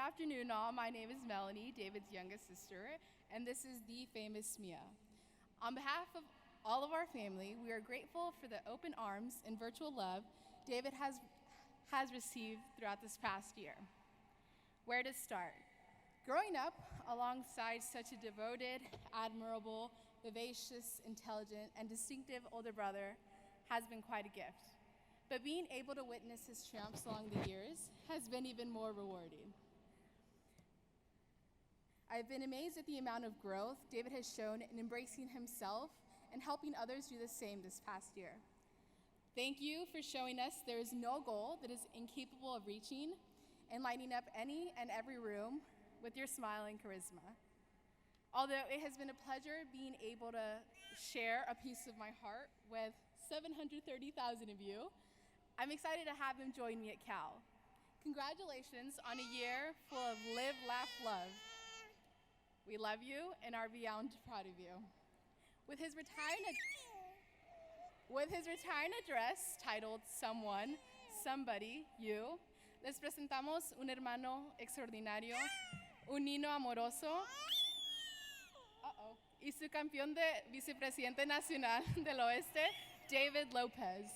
afternoon, all. My name is Melanie, David's youngest sister, and this is the famous Mia. On behalf of all of our family, we are grateful for the open arms and virtual love David has received throughout this past year. Where to start? Growing up alongside such a devoted, admirable, vivacious, intelligent, and distinctive older brother has been quite a gift. But being able to witness his triumphs along the years has been even more rewarding. I've been amazed at the amount of growth David has shown in embracing himself and helping others do the same this past year. Thank you for showing us there is no goal that is incapable of reaching and lighting up any and every room with your smile and charisma. Although it has been a pleasure being able to share a piece of my heart with 730,000 of you, I'm excited to have him join me at Cal. Congratulations on a year full of live, laugh, love. We love you and are beyond proud of you. With his retiring address titled Someone, Somebody, You, les presentamos un hermano extraordinario, un niño amoroso, y su campeón de vicepresidente nacional del oeste, David Lopez.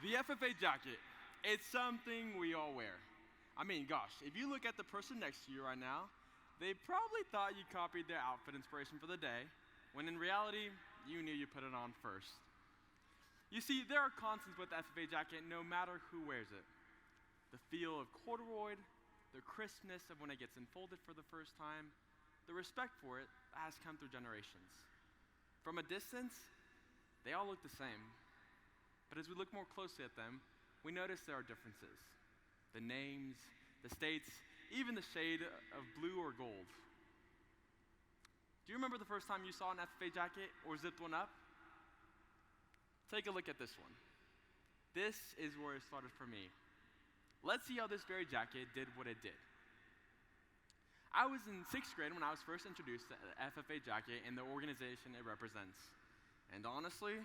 The FFA jacket, it's something we all wear. I mean, gosh, if you look at the person next to you right now, they probably thought you copied their outfit inspiration for the day, when in reality, you knew you put it on first. You see, there are constants with the FFA jacket no matter who wears it. The feel of corduroy, the crispness of when it gets unfolded for the first time, the respect for it has come through generations. From a distance, they all look the same. But as we look more closely at them, we notice there are differences. The names, the states, even the shade of blue or gold. Do you remember the first time you saw an FFA jacket or zipped one up? Take a look at this one. This is where it started for me. Let's see how this very jacket did what it did. I was in 6th grade when I was first introduced to the FFA jacket and the organization it represents. And honestly,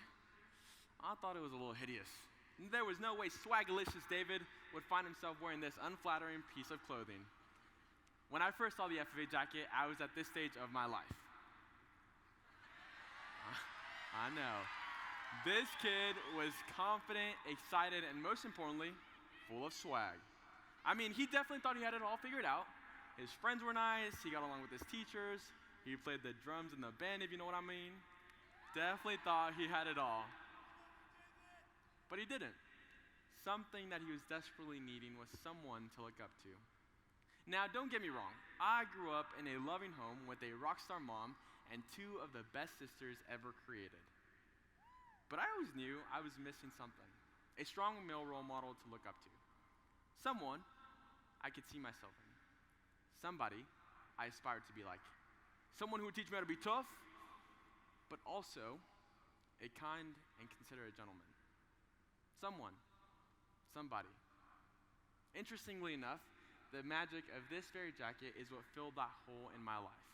I thought it was a little hideous. There was no way swagalicious David would find himself wearing this unflattering piece of clothing. When I first saw the FFA jacket, I was at this stage of my life. I know. This kid was confident, excited, and most importantly, full of swag. I mean, he definitely thought he had it all figured out. His friends were nice, he got along with his teachers, he played the drums in the band, if you know what I mean. Definitely thought he had it all. But he didn't. Something that he was desperately needing was someone to look up to. Now, don't get me wrong. I grew up in a loving home with a rock star mom and 2 of the best sisters ever created. But I always knew I was missing something, a strong male role model to look up to. Someone I could see myself in. Somebody I aspired to be like. Someone who would teach me how to be tough, but also a kind and considerate gentleman. Somebody. Interestingly enough, the magic of this very jacket is what filled that hole in my life.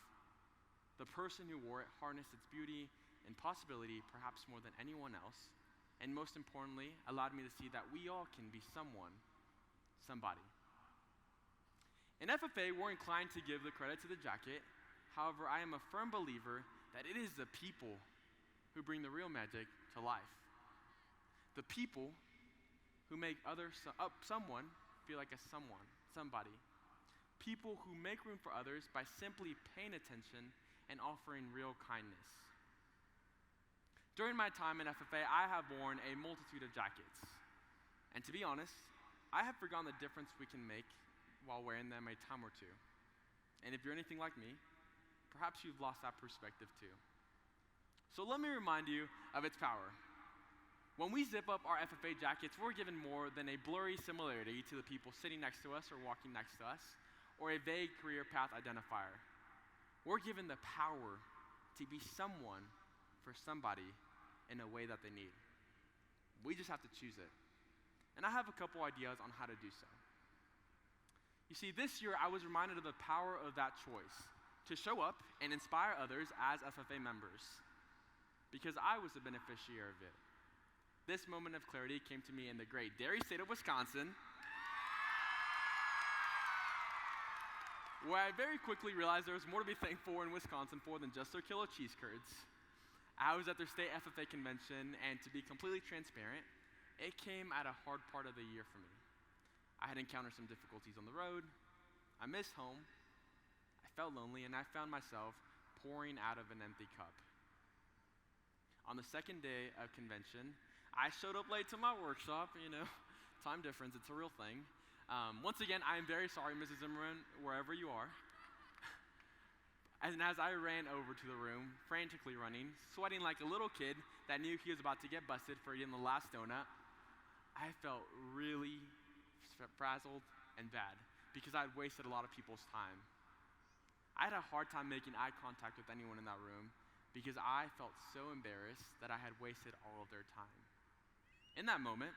The person who wore it harnessed its beauty and possibility perhaps more than anyone else, and most importantly, allowed me to see that we all can be somebody. In FFA, we're inclined to give the credit to the jacket. However, I am a firm believer that it is the people who bring the real magic to life. The people who make someone feel like a somebody. People who make room for others by simply paying attention and offering real kindness. During my time in FFA, I have worn a multitude of jackets. And to be honest, I have forgotten the difference we can make while wearing them a time or two. And if you're anything like me, perhaps you've lost that perspective too. So let me remind you of its power. When we zip up our FFA jackets, we're given more than a blurry similarity to the people sitting next to us or walking next to us, or a vague career path identifier. We're given the power to be someone for somebody in a way that they need. We just have to choose it. And I have a couple ideas on how to do so. You see, this year I was reminded of the power of that choice, to show up and inspire others as FFA members, because I was the beneficiary of it. This moment of clarity came to me in the great dairy state of Wisconsin, where I very quickly realized there was more to be thankful in Wisconsin for than just their kilo cheese curds. I was at their state FFA convention, and to be completely transparent, it came at a hard part of the year for me. I had encountered some difficulties on the road, I missed home, I felt lonely, and I found myself pouring out of an empty cup. On the second day of convention, I showed up late to my workshop, time difference, it's a real thing. Once again, I am very sorry, Mrs. Zimmerman, wherever you are. And as I ran over to the room, frantically running, sweating like a little kid that knew he was about to get busted for eating the last donut, I felt really frazzled and bad because I'd wasted a lot of people's time. I had a hard time making eye contact with anyone in that room because I felt so embarrassed that I had wasted all of their time. In that moment,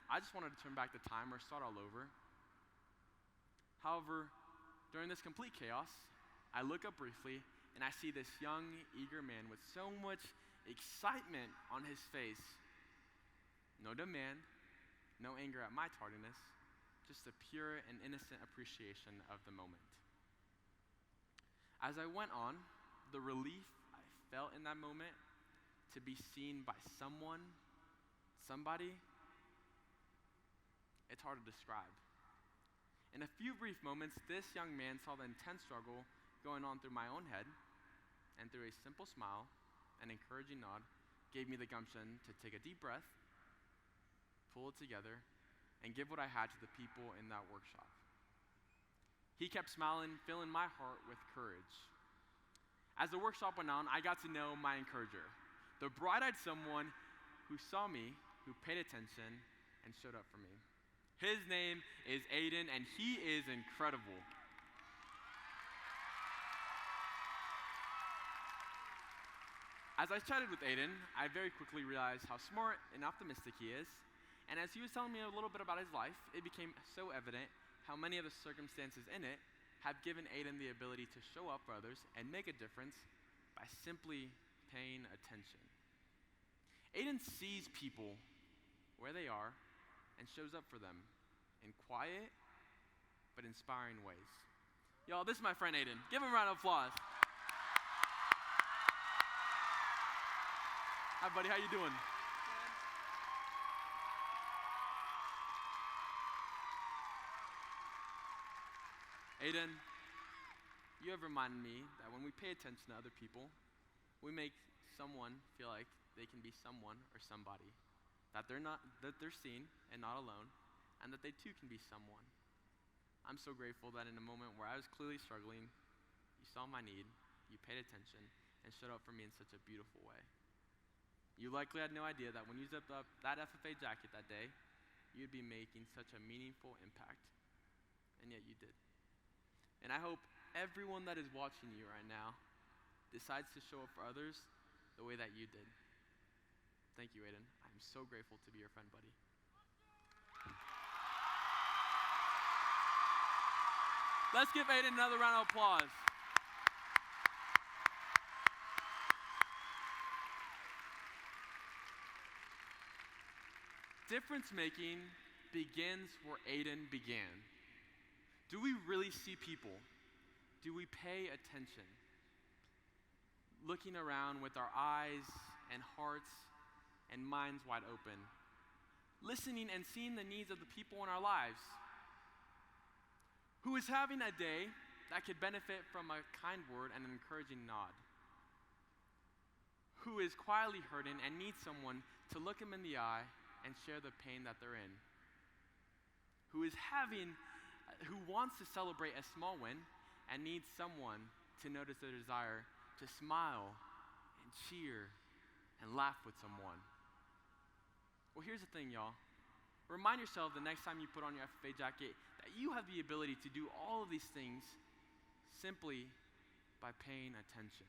I just wanted to turn back the time or start all over. However, during this complete chaos, I look up briefly and I see this young, eager man with so much excitement on his face. No demand, no anger at my tardiness, just a pure and innocent appreciation of the moment. As I went on, the relief I felt in that moment to be seen by someone, somebody, it's hard to describe. In a few brief moments, this young man saw the intense struggle going on through my own head, and through a simple smile and encouraging nod, gave me the gumption to take a deep breath, pull it together, and give what I had to the people in that workshop. He kept smiling, filling my heart with courage. As the workshop went on, I got to know my encourager, the bright-eyed someone who saw me, who paid attention, and showed up for me. His name is Aiden, and he is incredible. As I chatted with Aiden, I very quickly realized how smart and optimistic he is, and as he was telling me a little bit about his life, it became so evident how many of the circumstances in it have given Aiden the ability to show up for others and make a difference by simply paying attention. Aiden sees people where they are and shows up for them in quiet but inspiring ways. Y'all, this is my friend Aiden. Give him a round of applause. Hi, buddy. How you doing? Good. Aiden, you have reminded me that when we pay attention to other people, we make someone feel like they can be someone or somebody, that they're seen and not alone, and that they too can be someone. I'm so grateful that in a moment where I was clearly struggling, you saw my need, you paid attention, and showed up for me in such a beautiful way. You likely had no idea that when you zipped up that FFA jacket that day, you'd be making such a meaningful impact, and yet you did. And I hope everyone that is watching you right now decides to show up for others the way that you did. Thank you, Aiden. I'm so grateful to be your friend, buddy. Let's give Aiden another round of applause. Difference making begins where Aiden began. Do we really see people? Do we pay attention? Looking around with our eyes and hearts and minds wide open. Listening and seeing the needs of the people in our lives. Who is having a day that could benefit from a kind word and an encouraging nod? Who is quietly hurting and needs someone to look them in the eye and share the pain that they're in? Who wants to celebrate a small win and needs someone to notice their desire to smile and cheer and laugh with someone. Well, here's the thing, y'all. Remind yourself the next time you put on your FFA jacket that you have the ability to do all of these things simply by paying attention.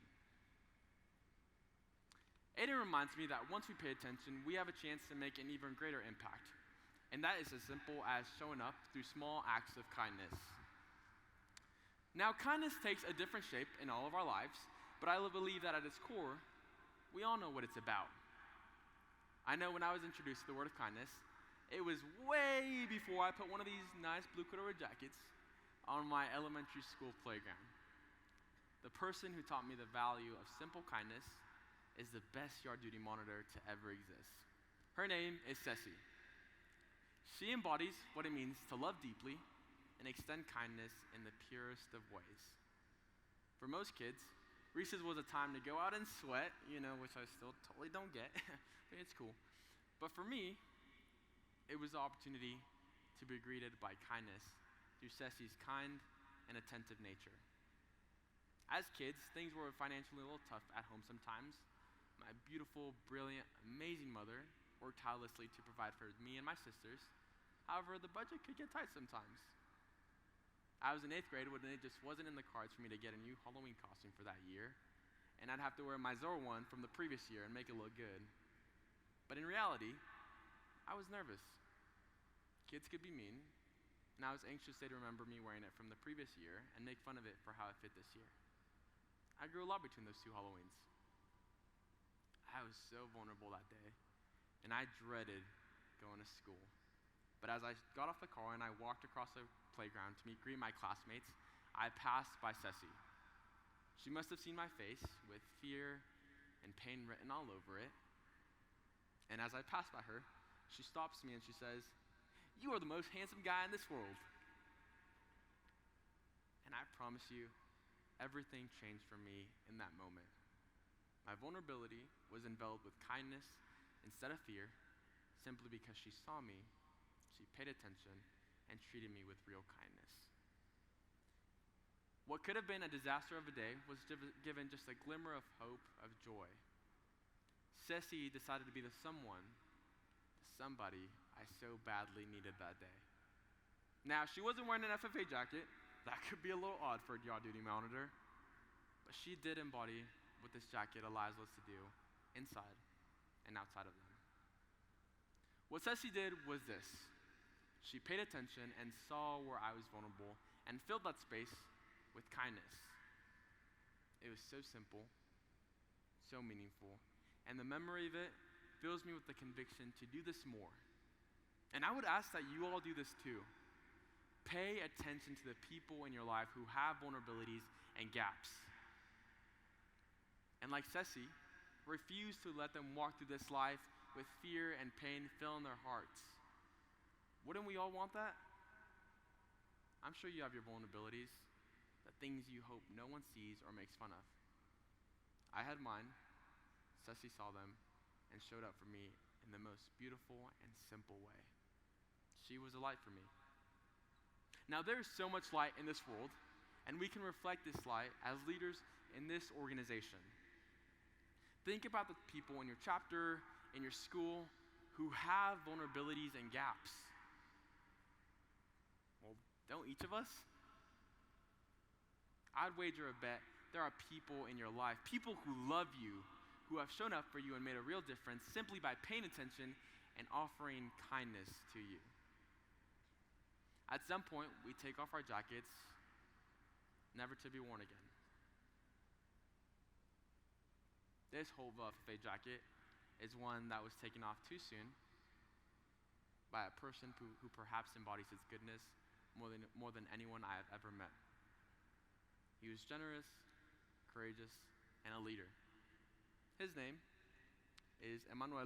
Aiden reminds me that once we pay attention, we have a chance to make an even greater impact. And that is as simple as showing up through small acts of kindness. Now, kindness takes a different shape in all of our lives, but I believe that at its core, we all know what it's about. I know when I was introduced to the word of kindness, it was way before I put one of these nice blue corduroy jackets on my elementary school playground. The person who taught me the value of simple kindness is the best yard duty monitor to ever exist. Her name is Ceci. She embodies what it means to love deeply and extend kindness in the purest of ways. For most kids, recess was a time to go out and sweat, which I still totally don't get, but it's cool. But for me, it was the opportunity to be greeted by kindness through Ceci's kind and attentive nature. As kids, things were financially a little tough at home sometimes. My beautiful, brilliant, amazing mother worked tirelessly to provide for me and my sisters. However, the budget could get tight sometimes. I was in 8th grade when it just wasn't in the cards for me to get a new Halloween costume for that year, and I'd have to wear my Zorro one from the previous year and make it look good. But in reality, I was nervous. Kids could be mean, and I was anxious they'd remember me wearing it from the previous year and make fun of it for how it fit this year. I grew a lot between those two Halloweens. I was so vulnerable that day, and I dreaded going to school. But as I got off the car and I walked across the playground to greet my classmates, I passed by Ceci. She must have seen my face with fear and pain written all over it. And as I passed by her, she stops me and she says, "You are the most handsome guy in this world." And I promise you, everything changed for me in that moment. My vulnerability was enveloped with kindness instead of fear, simply because she saw me, she paid attention, and treated me with real kindness. What could have been a disaster of a day was given just a glimmer of hope, of joy. Ceci decided to be the somebody I so badly needed that day. Now, she wasn't wearing an FFA jacket. That could be a little odd for a yard duty monitor. But she did embody what this jacket allows us to do inside and outside of them. What Ceci did was this. She paid attention and saw where I was vulnerable and filled that space with kindness. It was so simple, so meaningful, and the memory of it fills me with the conviction to do this more. And I would ask that you all do this too. Pay attention to the people in your life who have vulnerabilities and gaps. And like Ceci, refuse to let them walk through this life with fear and pain filling their hearts. Wouldn't we all want that? I'm sure you have your vulnerabilities, the things you hope no one sees or makes fun of. I had mine. Ceci saw them and showed up for me in the most beautiful and simple way. She was a light for me. Now, there is so much light in this world, and we can reflect this light as leaders in this organization. Think about the people in your chapter, in your school, who have vulnerabilities and gaps. Well, don't each of us? I'd wager a bet there are people in your life, people who love you, who have shown up for you and made a real difference simply by paying attention and offering kindness to you. At some point, we take off our jackets, never to be worn again. This whole FFA jacket is one that was taken off too soon by a person who perhaps embodies its goodness more than anyone I have ever met. He was generous, courageous, and a leader. His name is Emmanuel.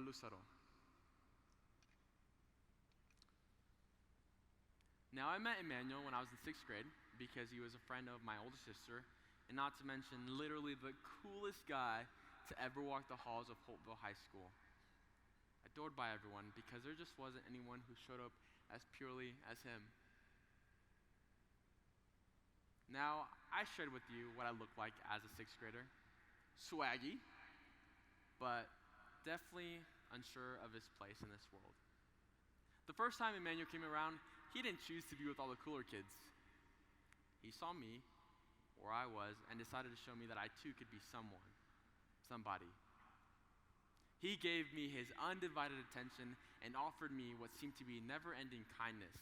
Now, I met Emmanuel when I was in 6th grade because he was a friend of my older sister, and not to mention literally the coolest guy to ever walk the halls of Holtville High School. Adored by everyone because there just wasn't anyone who showed up as purely as him. Now, I shared with you what I looked like as a 6th grader. Swaggy, but definitely unsure of his place in this world. The first time Emmanuel came around, he didn't choose to be with all the cooler kids. He saw me, where I was, and decided to show me that I too could be someone, somebody. He gave me his undivided attention and offered me what seemed to be never-ending kindness.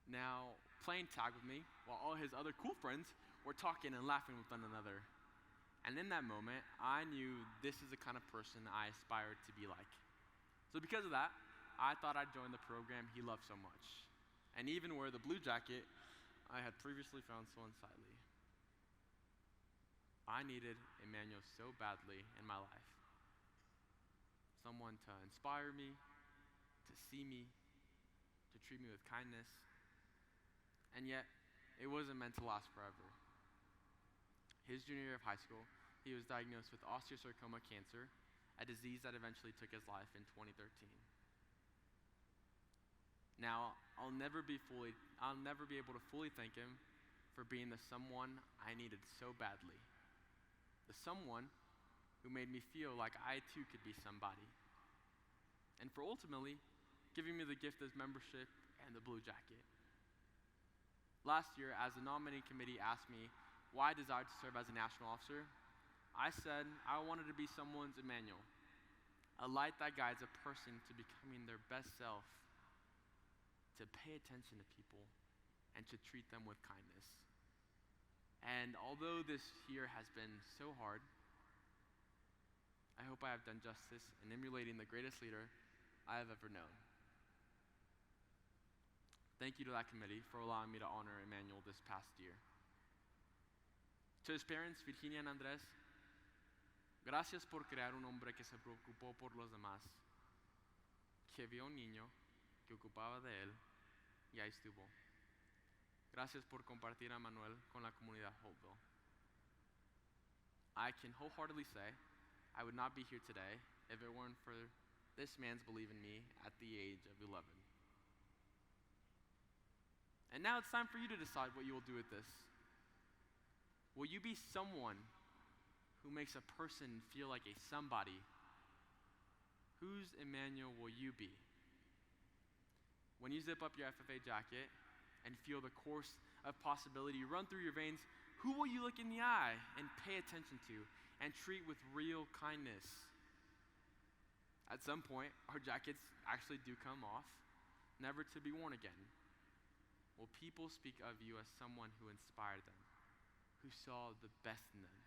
Now, playing tag with me, while all his other cool friends were talking and laughing with one another. And in that moment, I knew this is the kind of person I aspired to be like. So because of that, I thought I'd join the program he loved so much, and even wear the blue jacket I had previously found so unsightly. I needed Emmanuel so badly in my life. Someone to inspire me, to see me, to treat me with kindness. And yet, it wasn't meant to last forever. His junior year of high school, he was diagnosed with osteosarcoma cancer, a disease that eventually took his life in 2013. Now, I'll never be able to fully thank him for being the someone I needed so badly. The someone who made me feel like I too could be somebody. And for ultimately giving me the gift of membership and the blue jacket. Last year, as the nominating committee asked me why I desired to serve as a national officer, I said I wanted to be someone's Emmanuel, a light that guides a person to becoming their best self, to pay attention to people, and to treat them with kindness. And although this year has been so hard, I hope I have done justice in emulating the greatest leader I have ever known. Thank you to that committee for allowing me to honor Emmanuel this past year. To his parents, Virginia and Andrés, gracias por crear un hombre que se preocupó por los demás, que vio un niño que ocupaba de él y ahí estuvo. Gracias por compartir a Emmanuel con la comunidad Holtville. I can wholeheartedly say I would not be here today if it weren't for this man's belief in me at the age of 11. And now it's time for you to decide what you will do with this. Will you be someone who makes a person feel like a somebody? Whose Emmanuel will you be? When you zip up your FFA jacket and feel the course of possibility run through your veins, who will you look in the eye and pay attention to and treat with real kindness? At some point, our jackets actually do come off, never to be worn again. Will people speak of you as someone who inspired them, who saw the best in them?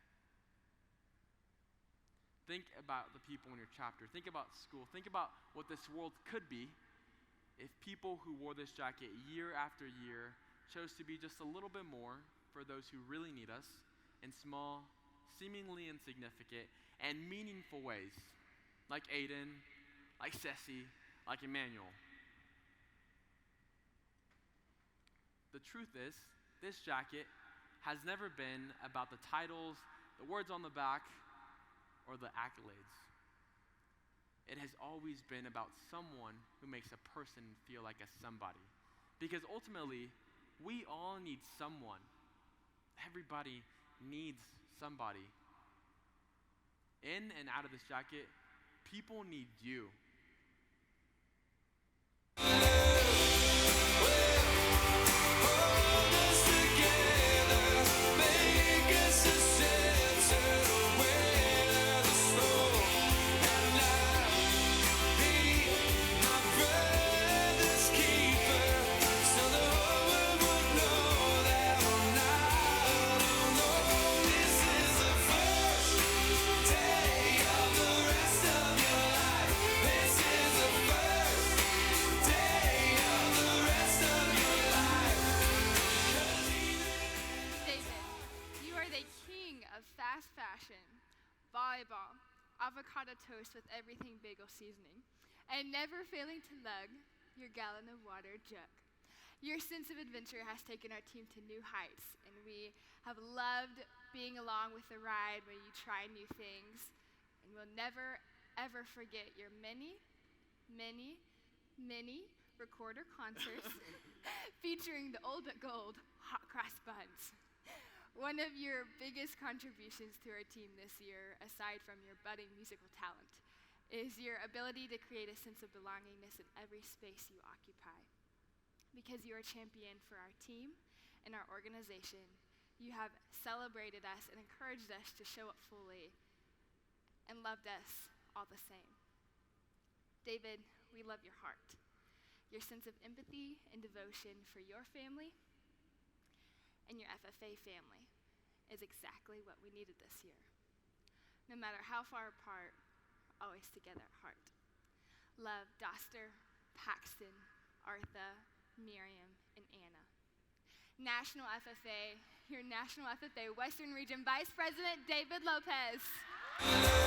Think about the people in your chapter. Think about school. Think about what this world could be if people who wore this jacket year after year chose to be just a little bit more for those who really need us in small, seemingly insignificant, and meaningful ways, like Aiden, like Ceci, like Emmanuel. The truth is, this jacket has never been about the titles, the words on the back, or the accolades. It has always been about someone who makes a person feel like a somebody. Because ultimately, we all need someone. Everybody needs somebody. In and out of this jacket, people need you. volleyball, avocado toast with everything bagel seasoning, and never failing to lug your gallon of water jug. Your sense of adventure has taken our team to new heights, and we have loved being along with the ride where you try new things, and we'll never, ever forget your many, many, many recorder concerts featuring the old but gold hot cross buns. One of your biggest contributions to our team this year, aside from your budding musical talent, is your ability to create a sense of belongingness in every space you occupy. Because you are a champion for our team and our organization, you have celebrated us and encouraged us to show up fully and loved us all the same. David, we love your heart. Your sense of empathy and devotion for your family and your FFA family is exactly what we needed this year. No matter how far apart, always together at heart. Love Doster, Paxton, Artha, Miriam, and Anna. National FFA, your National FFA Western Region Vice President, David Lopez.